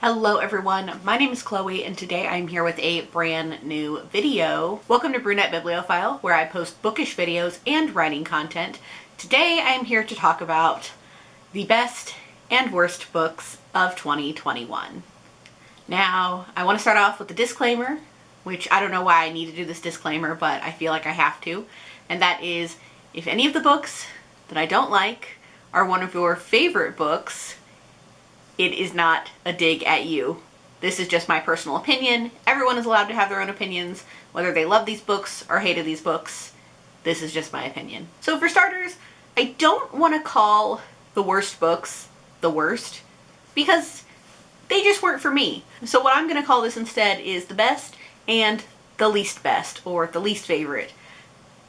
Hello everyone, my name is Chloe and today I'm here with a brand new video. Welcome to Brunette Bibliophile, where I post bookish videos and writing content. Today I am here to talk about the best and worst books of 2021. Now, I want to start off with a disclaimer, which I don't know why I need to do this disclaimer, but I feel like I have to. And that is, if any of the books that I don't like are one of your favorite books, it is not a dig at you. This is just my personal opinion. Everyone is allowed to have their own opinions, whether they love these books or hated these books. This is just my opinion. So for starters, I don't want to call the worst books the worst, because they just weren't for me. So what I'm going to call this instead is the best and the least best, or the least favorite.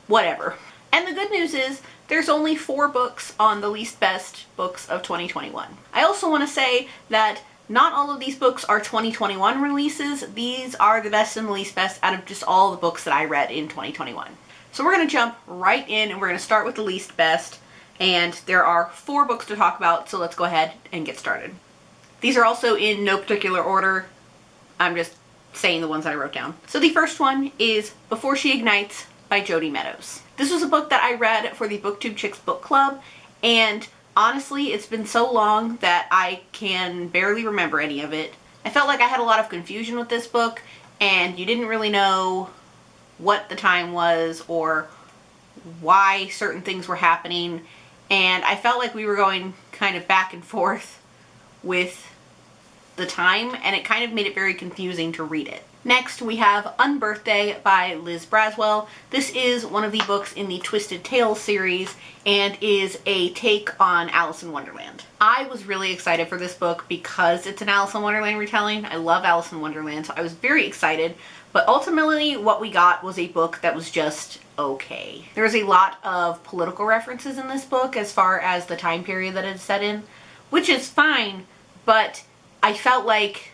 Whatever. And the good news is, there's only 4 books on the least best books of 2021. I also want to say that not all of these books are 2021 releases. These are the best and the least best out of just all the books that I read in 2021. So we're going to jump right in and we're going to start with the least best. And there are 4 books to talk about, so let's go ahead and get started. These are also in no particular order. I'm just saying the ones that I wrote down. So the first one is Before She Ignites by Jodi Meadows. This was a book that I read for the BookTube Chicks book club, and honestly, it's been so long that I can barely remember any of it. I felt like I had a lot of confusion with this book, and you didn't really know what the time was or why certain things were happening, and I felt like we were going kind of back and forth with the time, and it kind of made it very confusing to read it. Next, we have Unbirthday by Liz Braswell. This is one of the books in the Twisted Tales series and is a take on Alice in Wonderland. I was really excited for this book because it's an Alice in Wonderland retelling. I love Alice in Wonderland, so I was very excited, but ultimately what we got was a book that was just okay. There's a lot of political references in this book as far as the time period that it's set in, which is fine, but I felt like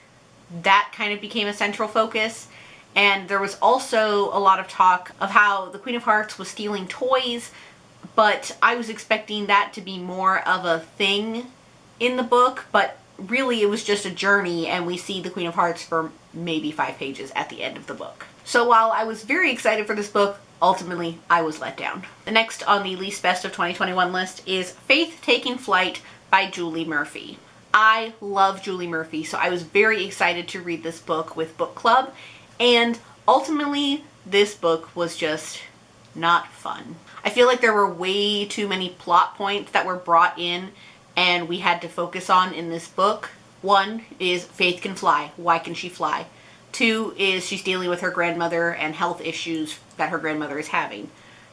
that kind of became a central focus, and there was also a lot of talk of how the Queen of Hearts was stealing toys, but I was expecting that to be more of a thing in the book, but really it was just a journey, and we see the Queen of Hearts for maybe 5 pages at the end of the book. So while I was very excited for this book, ultimately I was let down. The next on the least best of 2021 list is Faith Taking Flight by Julie Murphy. I love Julie Murphy, so I was very excited to read this book with book club, and ultimately this book was just not fun. I feel like there were way too many plot points that were brought in and we had to focus on in this book. 1 is Faith can fly. Why can she fly? 2 is she's dealing with her grandmother and health issues that her grandmother is having.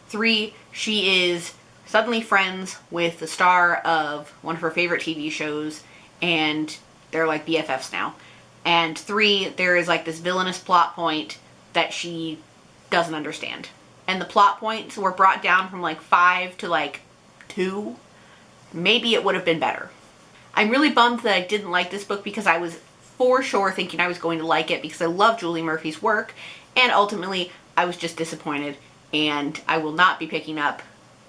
3, she is suddenly friends with the star of one of her favorite TV shows, and they're like BFFs now. And 3, there is like this villainous plot point that she doesn't understand. And the plot points were brought down from like 5 to like 2. Maybe it would have been better. I'm really bummed that I didn't like this book because I was for sure thinking I was going to like it because I love Julie Murphy's work, and ultimately I was just disappointed, and I will not be picking up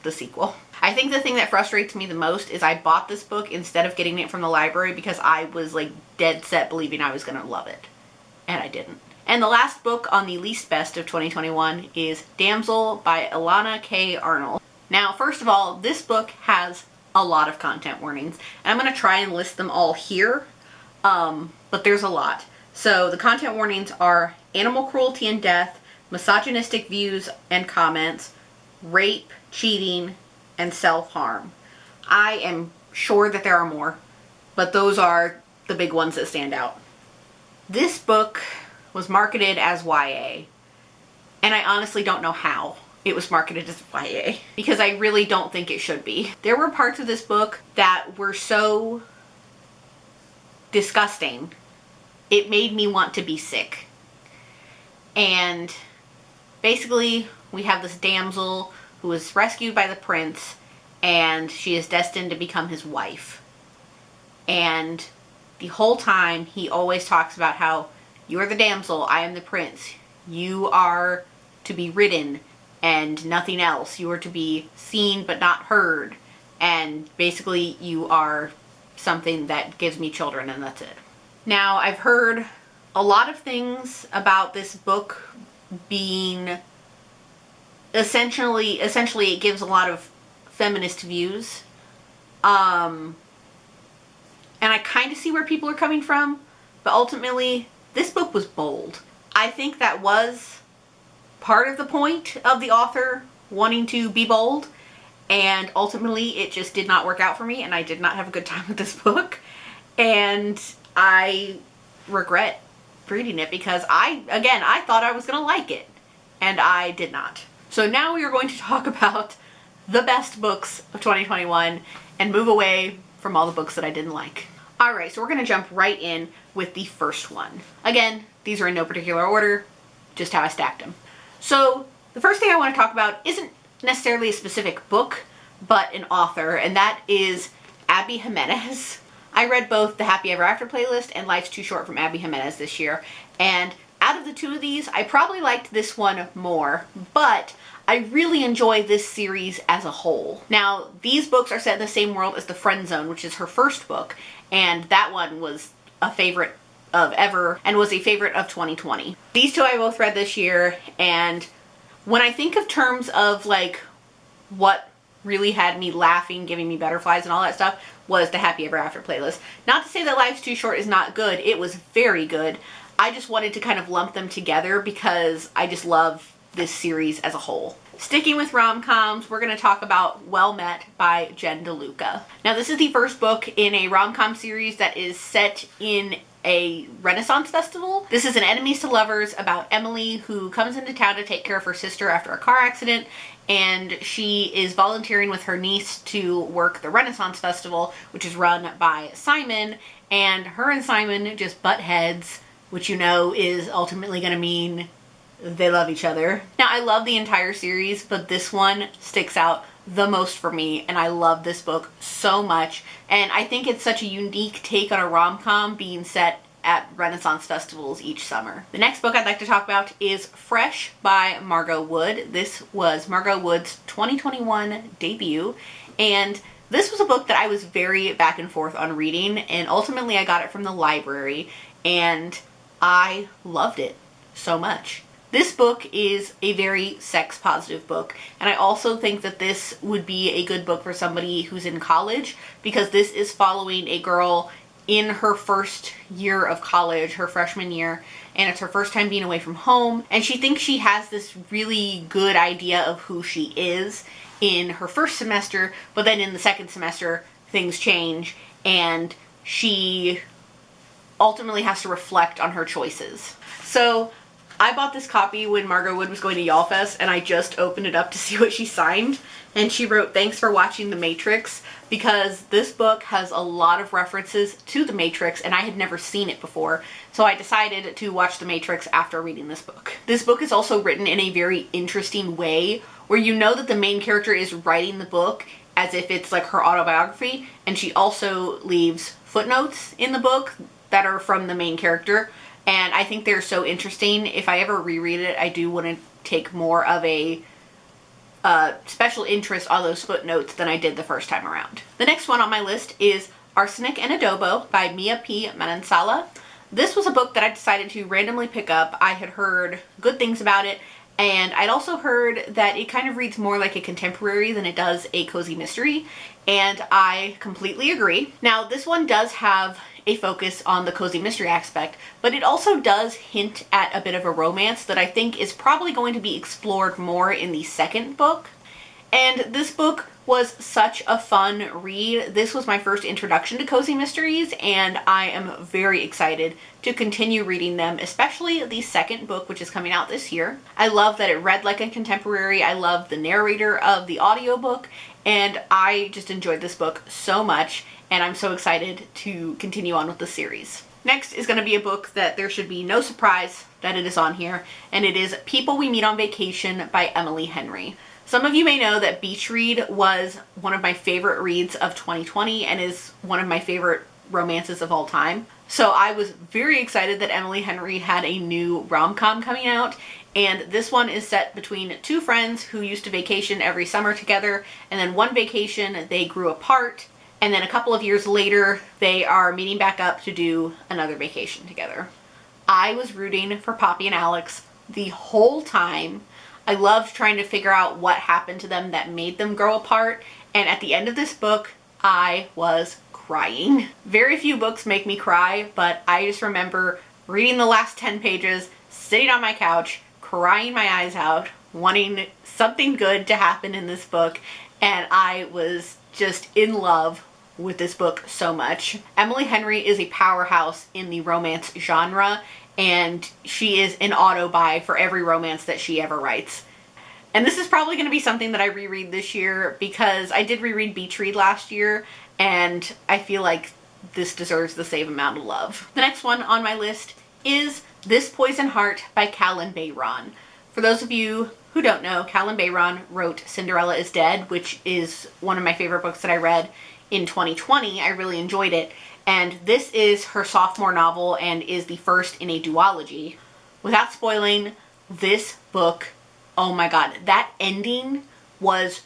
the sequel. I think the thing that frustrates me the most is I bought this book instead of getting it from the library because I was like dead set believing I was gonna love it, and I didn't. And the last book on the least best of 2021 is Damsel by Elana K. Arnold. Now, first of all, this book has a lot of content warnings, and I'm gonna try and list them all here, but there's a lot. So the content warnings are animal cruelty and death, misogynistic views and comments, rape, cheating, and self-harm. I am sure that there are more, but those are the big ones that stand out. This book was marketed as YA, and I honestly don't know how it was marketed as YA, because I really don't think it should be. There were parts of this book that were so disgusting, it made me want to be sick. And basically, we have this damsel who is rescued by the prince, and she is destined to become his wife. And the whole time, he always talks about how, you are the damsel, I am the prince. You are to be ridden and nothing else. You are to be seen but not heard. And basically, you are something that gives me children and that's it. Now, I've heard a lot of things about this book being essentially it gives a lot of feminist views. And I kind of see where people are coming from, but ultimately this book was bold. I think that was part of the point of the author wanting to be bold, and ultimately it just did not work out for me, and I did not have a good time with this book, and I regret reading it because I thought I was gonna like it, and I did not. So now we are going to talk about the best books of 2021 and move away from all the books that I didn't like. Alright, so we're gonna jump right in with the first one. Again, these are in no particular order, just how I stacked them. So the first thing I want to talk about isn't necessarily a specific book, but an author, and that is Abby Jimenez. I read both the Happy Ever After playlist and Life's Too Short from Abby Jimenez this year, and out of the two of these, I probably liked this one more, but I really enjoy this series as a whole. Now, these books are set in the same world as The Friend Zone, which is her first book, and that one was a favorite of ever and was a favorite of 2020. These two I both read this year, and when I think of terms of like what really had me laughing, giving me butterflies and all that stuff, was the Happy Ever After playlist. Not to say that Life's Too Short is not good, it was very good. I just wanted to kind of lump them together because I just love this series as a whole. Sticking with rom-coms, we're going to talk about Well Met by Jen Deluca. Now, this is the first book in a rom-com series that is set in a Renaissance festival. This is an enemies to lovers about Emily, who comes into town to take care of her sister after a car accident, and she is volunteering with her niece to work the Renaissance festival, which is run by Simon, and her and Simon just butt heads, which you know is ultimately going to mean they love each other. Now, I love the entire series, but this one sticks out the most for me, and I love this book so much, and I think it's such a unique take on a rom-com being set at Renaissance festivals each summer. The next book I'd like to talk about is Fresh by Margot Wood. This was Margot Wood's 2021 debut, and this was a book that I was very back and forth on reading, and ultimately I got it from the library, and I loved it so much. This book is a very sex-positive book, and I also think that this would be a good book for somebody who's in college, because this is following a girl in her first year of college, her freshman year, and it's her first time being away from home, and she thinks she has this really good idea of who she is in her first semester, but then in the second semester, things change, and she ultimately has to reflect on her choices. So I bought this copy when Margot Wood was going to YALLFest, and I just opened it up to see what she signed, and she wrote, "Thanks for watching The Matrix," because this book has a lot of references to The Matrix, and I had never seen it before, so I decided to watch The Matrix after reading this book. This book is also written in a very interesting way, where you know that the main character is writing the book as if it's like her autobiography, and she also leaves footnotes in the book that are from the main character. And I think they're so interesting. If I ever reread it, I do want to take more of a special interest on those footnotes than I did the first time around. The next one on my list is Arsenic and Adobo by Mia P. Mansala. This was a book that I decided to randomly pick up. I had heard good things about it, and I'd also heard that it kind of reads more like a contemporary than it does a cozy mystery, and I completely agree. Now, this one does have a focus on the cozy mystery aspect, but it also does hint at a bit of a romance that I think is probably going to be explored more in the second book. And this book was such a fun read. This was my first introduction to cozy mysteries, and I am very excited to continue reading them, especially the second book, which is coming out this year. I love that it read like a contemporary. I love the narrator of the audiobook, and I just enjoyed this book so much, and I'm so excited to continue on with the series. Next is going to be a book that there should be no surprise that it is on here, and it is People We Meet on Vacation by Emily Henry. Some of you may know that Beach Read was one of my favorite reads of 2020 and is one of my favorite romances of all time. So I was very excited that Emily Henry had a new rom-com coming out, and this one is set between two friends who used to vacation every summer together, and then one vacation they grew apart, And then a couple of years later, they are meeting back up to do another vacation together. I was rooting for Poppy and Alex the whole time. I loved trying to figure out what happened to them that made them grow apart. And at the end of this book, I was crying. Very few books make me cry, but I just remember reading the last 10 pages, sitting on my couch, crying my eyes out, wanting something good to happen in this book, and I was just in love with this book so much. Emily Henry is a powerhouse in the romance genre, and she is an auto buy for every romance that she ever writes. And this is probably going to be something that I reread this year, because I did reread Beach Read last year, and I feel like this deserves the same amount of love. The next one on my list is This Poison Heart by Callan Bayron. For those of you who don't know, Callan Bayron wrote Cinderella is Dead, which is one of my favorite books that I read in 2020. I really enjoyed it. And this is her sophomore novel and is the first in a duology. Without spoiling, this book, oh my god, that ending was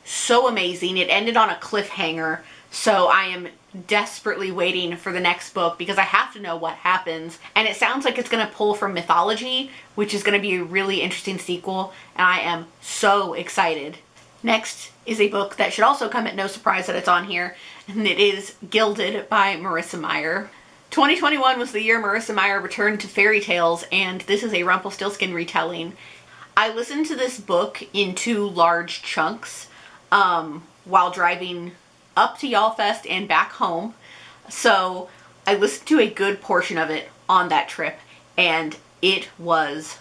so amazing. It ended on a cliffhanger, so I am desperately waiting for the next book because I have to know what happens. And it sounds like it's going to pull from mythology, which is going to be a really interesting sequel, and I am so excited. Next is a book that should also come at no surprise that it's on here, and it is Gilded by Marissa Meyer. 2021 was the year Marissa Meyer returned to fairy tales, and this is a Rumpelstiltskin retelling. I listened to this book in 2 large chunks while driving up to YALLFest and back home. So I listened to a good portion of it on that trip, and it was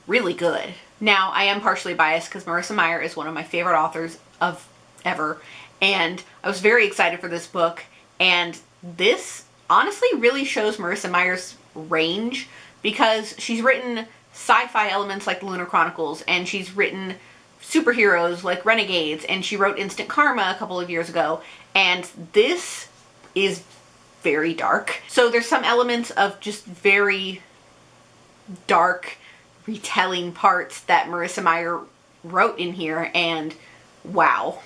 really good. Now, I am partially biased because Marissa Meyer is one of my favorite authors of ever, and I was very excited for this book, and this honestly really shows Marissa Meyer's range, because she's written sci-fi elements like the Lunar Chronicles, and she's written superheroes like Renegades, and she wrote Instant Karma a couple of years ago, and this is very dark. So there's some elements of just very dark retelling parts that Marissa Meyer wrote in here, and wow.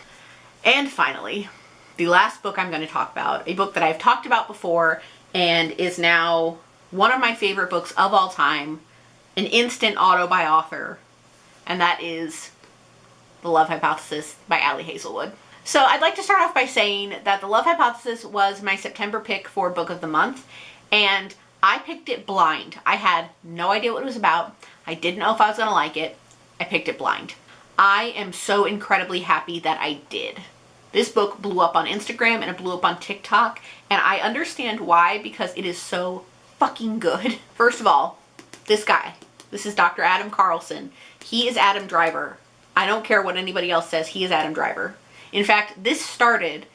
And finally, the last book I'm going to talk about, a book that I've talked about before and is now one of my favorite books of all time, an instant auto by author, and that is The Love Hypothesis by Hazelwood. So I'd like to start off by saying that The Love Hypothesis was my September pick for Book of the Month, and I picked it blind. I had no idea what it was about. I didn't know if I was going to like it. I picked it blind. I am so incredibly happy that I did. This book blew up on Instagram and it blew up on TikTok, and I understand why, because it is so fucking good. First of all, this guy. This is Dr. Adam Carlson. He is Adam Driver. I don't care what anybody else says, he is Adam Driver. In fact, this started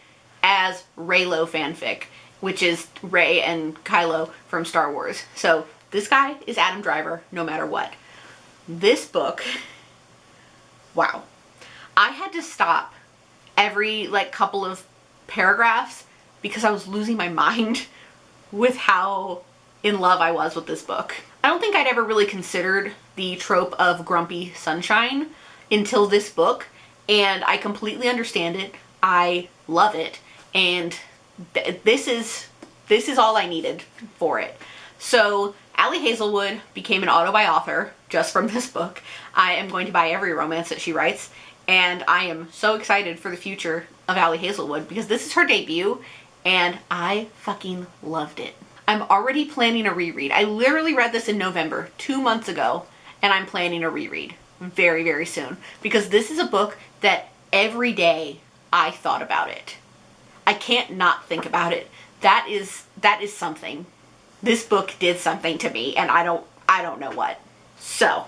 as Reylo fanfic, which is Rey and Kylo from Star Wars. So this guy is Adam Driver no matter what. This book, wow. I had to stop every couple of paragraphs because I was losing my mind with how in love I was with this book. I don't think I'd ever really considered the trope of grumpy sunshine until this book, and I completely understand it. I love it, and this is all I needed for it. So Hazelwood became an auto by author just from this book. I am going to buy every romance that she writes, and I am so excited for the future of Hazelwood because this is her debut, and I fucking loved it. I'm already planning a reread. I literally read this in November, 2 months ago, and I'm planning a reread very, very soon, because this is a book that every day I thought about it. I can't not think about it. That is something. This book did something to me, and I don't know what. So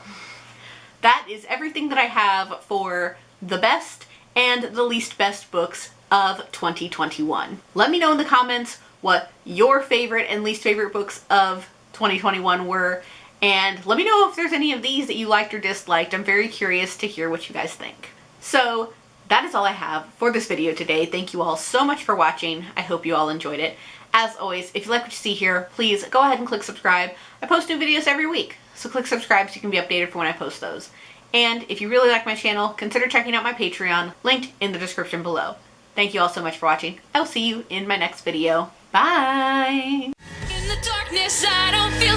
that is everything that I have for the best and the least best books of 2021. Let me know in the comments what your favorite and least favorite books of 2021 were, and let me know if there's any of these that you liked or disliked. I'm very curious to hear what you guys think. So that is all I have for this video today. Thank you all so much for watching. I hope you all enjoyed it. As always, if you like what you see here, please go ahead and click subscribe. I post new videos every week, so click subscribe so you can be updated for when I post those. And if you really like my channel, consider checking out my Patreon, linked in the description below. Thank you all so much for watching. I'll see you in my next video. Bye! In the darkness, I don't feel